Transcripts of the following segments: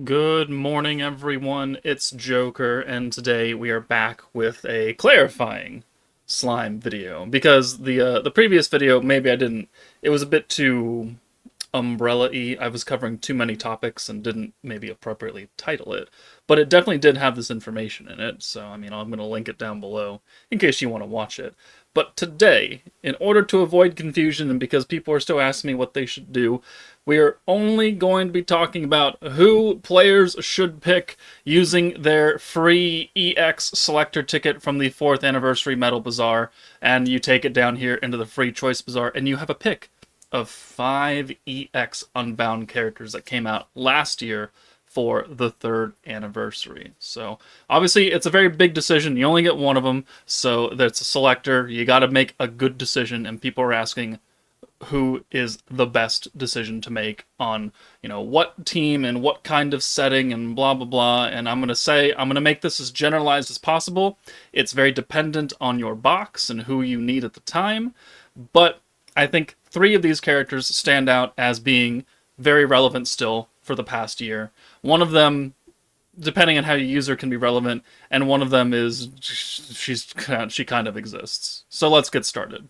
Good morning, everyone. It's Joker, and today we are back with a clarifying slime video because the previous video maybe I didn't. It was a bit too umbrella-y. I was covering too many topics and didn't maybe appropriately title it, but it definitely did have this information in it. So I mean, I'm going to link it down below in case you want to watch it. But today, in order to avoid confusion and because people are still asking me what they should do, we are only going to be talking about who players should pick using their free EX selector ticket from the 4th anniversary Metal Bazaar, and you take it down here into the free choice bazaar, and you have a pick of 5 EX Unbound characters that came out last year for the 3rd anniversary. So obviously it's a very big decision. You only get one of them, so that's a selector. You got to make a good decision, and people are asking who is the best decision to make on, what team and what kind of setting and blah blah blah. And I'm going to make this as generalized as possible. It's very dependent on your box and who you need at the time, but I think 3 of these characters stand out as being very relevant still for the past year. One of them, depending on how you use her, can be relevant, and one of them is she kind of exists. So let's get started.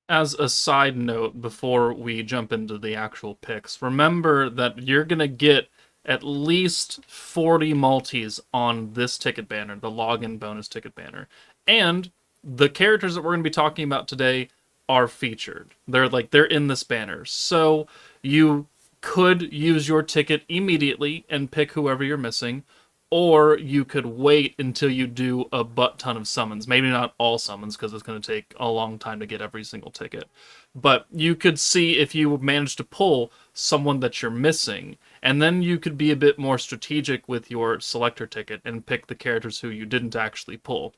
As a side note, before we jump into the actual picks, remember that you're going to get at least 40 multis on this ticket banner, the login bonus ticket banner. And the characters that we're going to be talking about today are featured. They're in this banner. So you could use your ticket immediately and pick whoever you're missing, or you could wait until you do a butt ton of summons. Maybe not all summons, because it's going to take a long time to get every single ticket. But you could see if you manage to pull someone that you're missing, and then you could be a bit more strategic with your selector ticket and pick the characters who you didn't actually pull.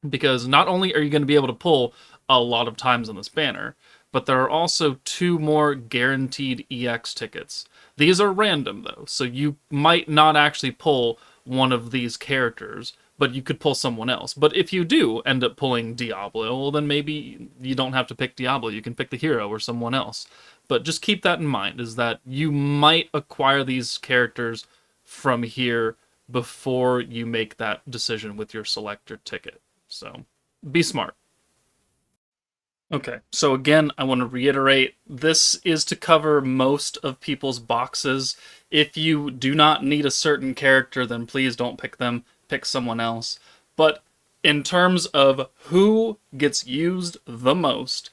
Because not only are you going to be able to pull a lot of times on this banner, but there are also 2 more guaranteed EX tickets. These are random, though, so you might not actually pull one of these characters, but you could pull someone else. But if you do end up pulling Diablo, well, then maybe you don't have to pick Diablo. You can pick the hero or someone else. But just keep that in mind, is that you might acquire these characters from here before you make that decision with your selector ticket. So be smart. Okay, so again, I want to reiterate, this is to cover most of people's boxes. If you do not need a certain character, then please don't pick them, pick someone else. But in terms of who gets used the most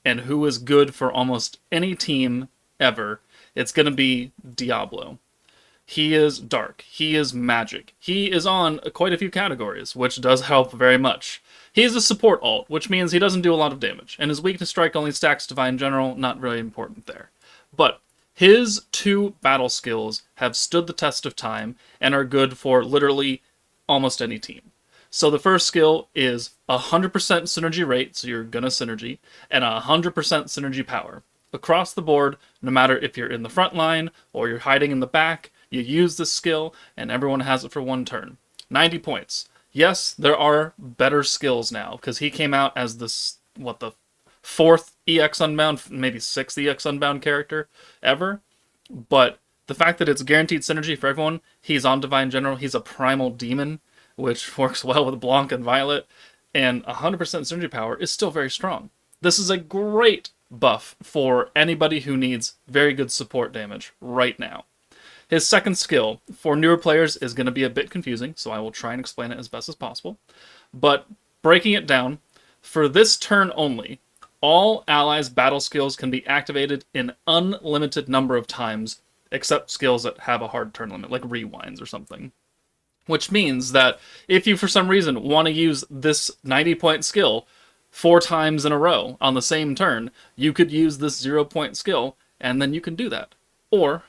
and who is good for almost any team ever, it's going to be Diablo. He is dark. He is magic. He is on quite a few categories, which does help very much. He is a support alt, which means he doesn't do a lot of damage, and his weakness strike only stacks Divine General, not really important there. But his 2 battle skills have stood the test of time and are good for literally almost any team. So the first skill is 100% synergy rate, so you're gonna synergy, and 100% synergy power. Across the board, no matter if you're in the front line or you're hiding in the back, you use this skill, and everyone has it for 1 turn. 90 points. Yes, there are better skills now, because he came out as the 4th EX Unbound, maybe 6th EX Unbound character ever. But the fact that it's guaranteed synergy for everyone, he's on Divine General, he's a primal demon, which works well with Blanc and Violet, and 100% synergy power is still very strong. This is a great buff for anybody who needs very good support damage right now. His second skill for newer players is going to be a bit confusing, so I will try and explain it as best as possible. But breaking it down, for this turn only, all allies' battle skills can be activated an unlimited number of times, except skills that have a hard turn limit, like rewinds or something. Which means that if you, for some reason, want to use this 90-point skill 4 times in a row on the same turn, you could use this 0-point skill, and then you can do that. Or,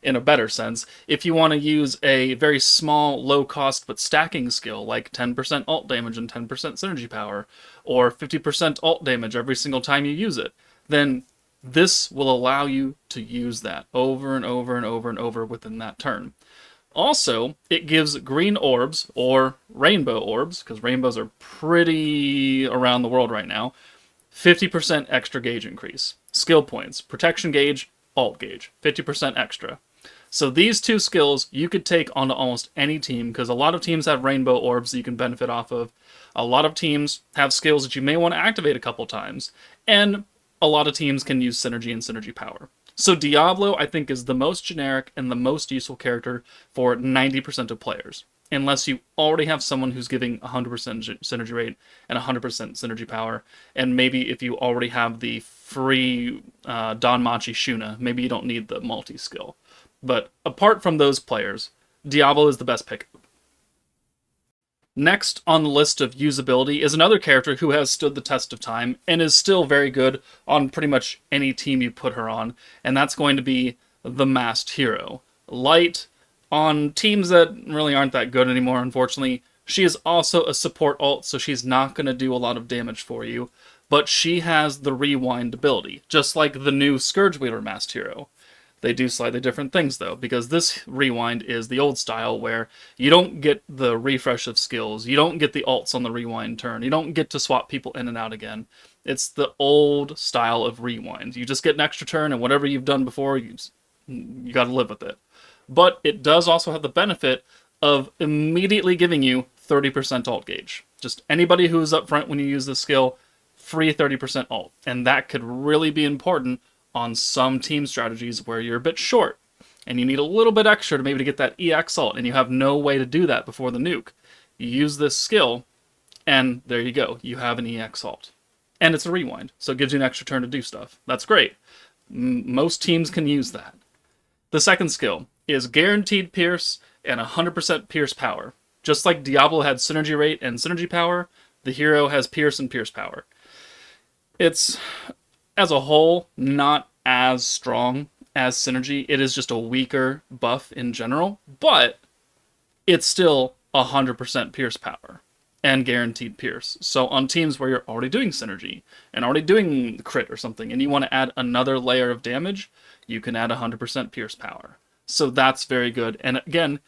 in a better sense, if you want to use a very small, low-cost but stacking skill, like 10% ult damage and 10% synergy power, or 50% ult damage every single time you use it, then this will allow you to use that over and over and over and over within that turn. Also, it gives green orbs, or rainbow orbs, because rainbows are pretty around the world right now, 50% extra gauge increase. Skill points, protection gauge, alt gauge, 50% extra. So these two skills you could take onto almost any team, because a lot of teams have rainbow orbs that you can benefit off of. A lot of teams have skills that you may want to activate a couple times. And a lot of teams can use synergy and synergy power. So Diablo, I think, is the most generic and the most useful character for 90% of players. Unless you already have someone who's giving 100% synergy rate and 100% synergy power. And maybe if you already have the free Danmachi Shuna, maybe you don't need the multi-skill. But apart from those players, Diablo is the best pick. Next on the list of usability is another character who has stood the test of time and is still very good on pretty much any team you put her on, and that's going to be the Masked Hero. Light on teams that really aren't that good anymore, unfortunately. She is also a support ult, so she's not going to do a lot of damage for you, but she has the rewind ability, just like the new Scourge Wielder Masked Hero. They do slightly different things, though, because this rewind is the old style where you don't get the refresh of skills, you don't get the ults on the rewind turn, you don't get to swap people in and out again. It's the old style of rewind. You just get an extra turn, and whatever you've done before, you gotta live with it. But it does also have the benefit of immediately giving you 30% ult gauge. Just anybody who's up front when you use this skill, free 30% ult. And that could really be important on some team strategies where you're a bit short and you need a little bit extra to maybe to get that EX ult and you have no way to do that before the nuke. You use this skill and there you go. You have an EX ult. And it's a rewind, so it gives you an extra turn to do stuff. That's great. Most teams can use that. The second skill is guaranteed pierce and 100% pierce power. Just like Diablo had synergy rate and synergy power, the hero has pierce and pierce power. It's, as a whole, not as strong as synergy. It is just a weaker buff in general, but it's still 100% pierce power and guaranteed pierce. So on teams where you're already doing synergy and already doing crit or something, and you want to add another layer of damage, you can add 100% pierce power. So that's very good. And again,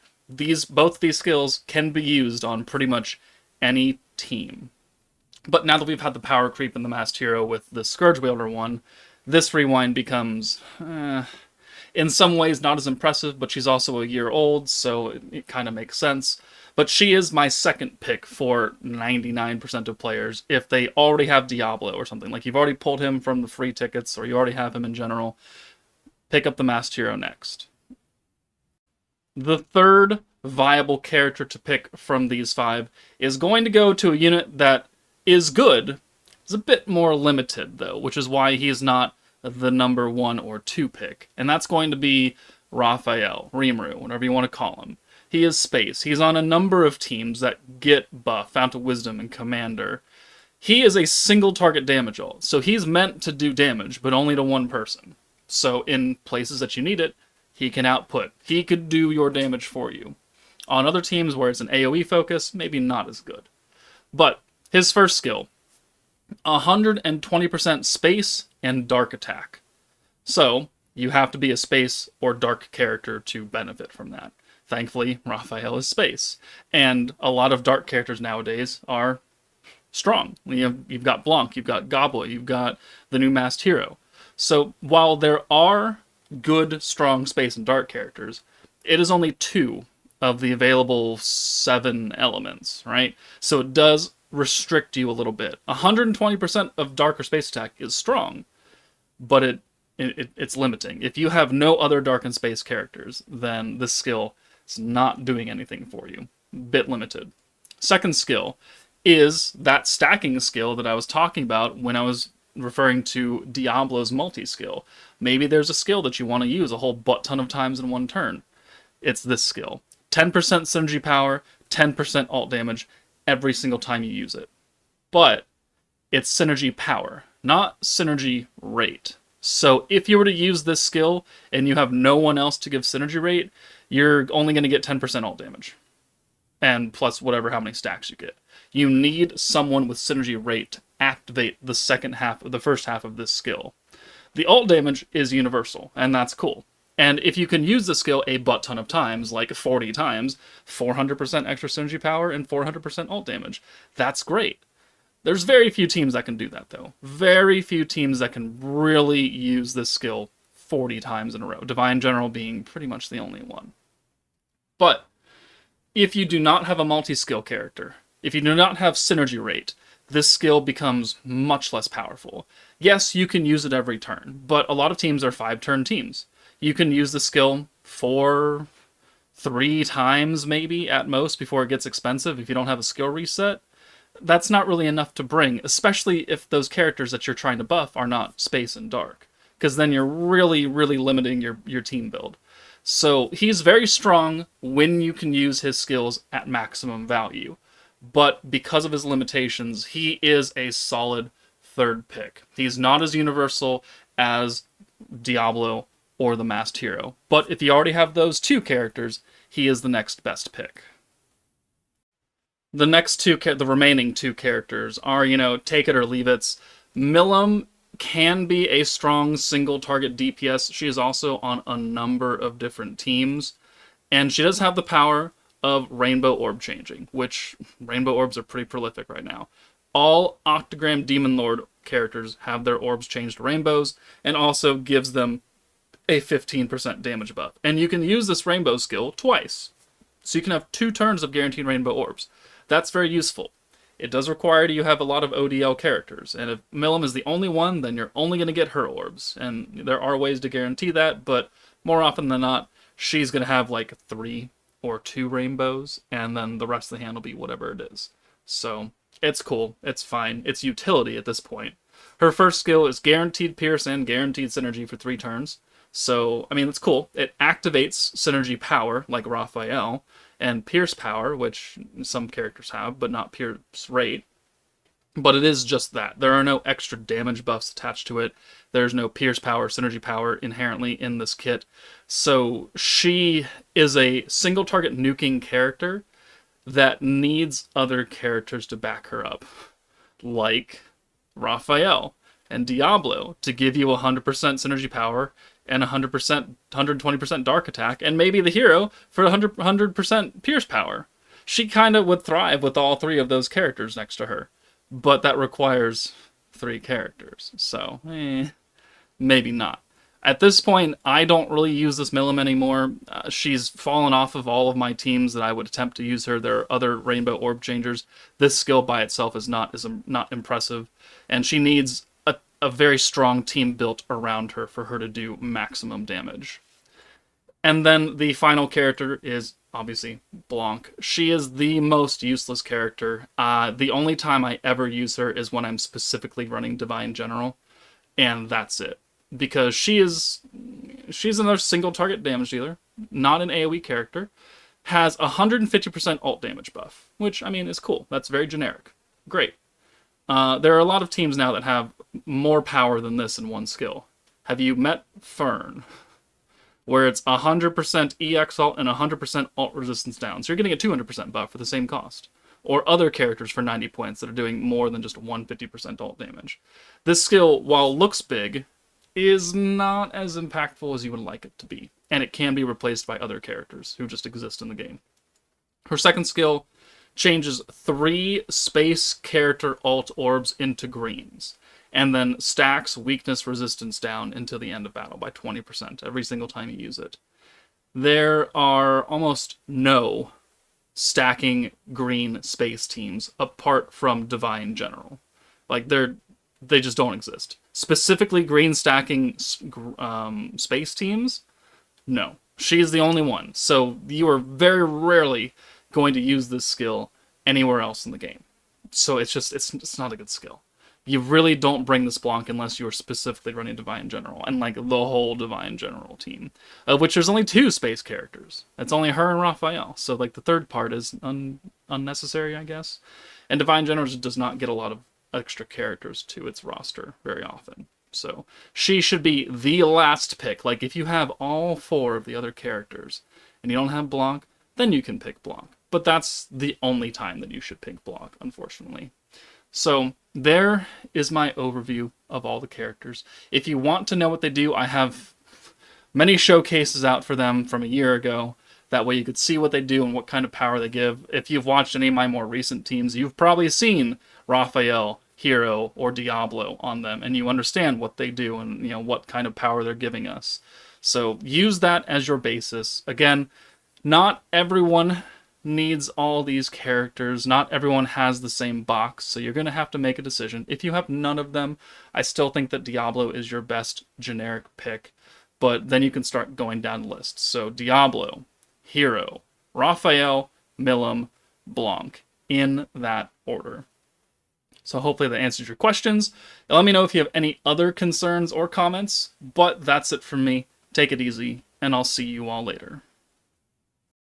both these skills can be used on pretty much any team. But now that we've had the power creep in the Masked Hero with the Scourge Wielder one, this rewind becomes, in some ways, not as impressive, but she's also a year old, so it kind of makes sense. But she is my second pick for 99% of players if they already have Diablo or something. Like you've already pulled him from the free tickets, or you already have him in general. Pick up the Masked Hero next. The third viable character to pick from these five is going to go to a unit that is good. It's a bit more limited, though, which is why he's not the number 1 or 2 pick. And that's going to be Raphael, Rimuru, whatever you want to call him. He is space. He's on a number of teams that get buff, Fount of Wisdom and Commander. He is a single target damage ult, so he's meant to do damage, but only to one person. So in places that you need it, he can output. He could do your damage for you. On other teams where it's an AoE focus, maybe not as good. But his first skill, 120% space and dark attack. So you have to be a space or dark character to benefit from that. Thankfully, Raphael is space. And a lot of dark characters nowadays are strong. You've got Blanc, you've got Goblet, you've got the new Masked Hero. So while there are good, strong space and dark characters, it is only 2 of the available 7 elements, right? So it does restrict you a little bit. 120% of dark or space attack is strong, but it's limiting. If you have no other dark and space characters, then this skill is not doing anything for you. Bit limited. Second skill is that stacking skill that I was talking about when I was referring to Diablo's multi-skill. Maybe there's a skill that you want to use a whole butt ton of times in one turn. It's this skill. 10% synergy power, 10% ult damage every single time you use it. But it's synergy power, not synergy rate. So if you were to use this skill and you have no one else to give synergy rate, you're only going to get 10% ult damage. And plus whatever how many stacks you get. You need someone with synergy rate to activate the first half of this skill. The ult damage is universal, and that's cool. And if you can use the skill a butt ton of times, like 40 times, 400% extra synergy power and 400% ult damage, that's great. There's very few teams that can do that, though. Very few teams that can really use this skill 40 times in a row, Divine General being pretty much the only one. But if you do not have a multi-skill character, if you do not have synergy rate, this skill becomes much less powerful. Yes, you can use it every turn, but a lot of teams are 5-turn teams. You can use the skill 3 times maybe at most before it gets expensive if you don't have a skill reset. That's not really enough to bring, especially if those characters that you're trying to buff are not space and dark, because then you're really, really limiting your team build. So he's very strong when you can use his skills at maximum value, but because of his limitations, he is a solid third pick. He's not as universal as Diablo or the Masked Hero, but if you already have those two characters, he is the next best pick. The the remaining two characters are, take it or leave it. Milim can be a strong single target DPS. She is also on a number of different teams, and she does have the power of Rainbow Orb changing, which Rainbow Orbs are pretty prolific right now. All Octagram Demon Lord characters have their orbs changed to rainbows, and also gives them a 15% damage buff. And you can use this rainbow skill twice. So you can have 2 turns of guaranteed rainbow orbs. That's very useful. It does require you have a lot of ODL characters, and if Milim is the only one, then you're only going to get her orbs. And there are ways to guarantee that, but more often than not, she's going to have like 3 or 2 rainbows, and then the rest of the hand will be whatever it is. So it's cool, it's fine, it's utility at this point. Her first skill is guaranteed pierce and guaranteed synergy for 3 turns. So, I mean, it's cool. It activates synergy power, like Raphael, and pierce power, which some characters have, but not pierce rate. But it is just that. There are no extra damage buffs attached to it. There's no pierce power, synergy power inherently in this kit. So she is a single target nuking character that needs other characters to back her up, like Raphael and Diablo, to give you 100% synergy power and 100%, 120% dark attack, and maybe the hero for 100% pierce power. She kind of would thrive with all 3 of those characters next to her, but that requires 3 characters, so maybe not. At this point, I don't really use this Milim anymore. She's fallen off of all of my teams that I would attempt to use her. There are other Rainbow Orb changers. This skill by itself is not impressive, and she needs a very strong team built around her for her to do maximum damage. And then the final character is obviously Blanc. She is the most useless character. The only time I ever use her is when I'm specifically running Divine General, and that's it. Because she's another single target damage dealer, not an AoE character, has 150% ult damage buff, which, I mean, is cool. That's very generic. Great. There are a lot of teams now that have more power than this in one skill. Have you met Fern? Where it's 100% EX ult and 100% ult resistance down. So you're getting a 200% buff for the same cost. Or other characters for 90 points that are doing more than just 150% ult damage. This skill, while looks big, is not as impactful as you would like it to be. And it can be replaced by other characters who just exist in the game. Her second skill changes 3 space character ult orbs into greens, and then stacks weakness resistance down until the end of battle by 20% every single time you use it. There are almost no stacking green space teams apart from Divine General. Like, they just don't exist. Specifically green stacking space teams, no. She's the only one. So you are very rarely going to use this skill anywhere else in the game. So it's not a good skill. You really don't bring this Blanc unless you're specifically running Divine General, and like the whole Divine General team, of which there's only 2 space characters. It's only her and Raphael, so like the third part is unnecessary, I guess. And Divine General just does not get a lot of extra characters to its roster very often. So she should be the last pick. Like, if you have all 4 of the other characters and you don't have Blanc, then you can pick Blanc. But that's the only time that you should pick Blanc, unfortunately. So there is my overview of all the characters. If you want to know what they do, I have many showcases out for them from a year ago. That way you could see what they do and what kind of power they give. If you've watched any of my more recent teams, you've probably seen Raphael Hero, or Diablo on them, and you understand what they do and what kind of power they're giving us. So use that as your basis. Again, not everyone needs all these characters. Not everyone has the same box, so you're going to have to make a decision. If you have none of them, I still think that Diablo is your best generic pick, but then you can start going down the list. So Diablo, Hero, Raphael, Milim, Blanc, in that order. So hopefully that answers your questions. Let me know if you have any other concerns or comments, but that's it from me. Take it easy, and I'll see you all later.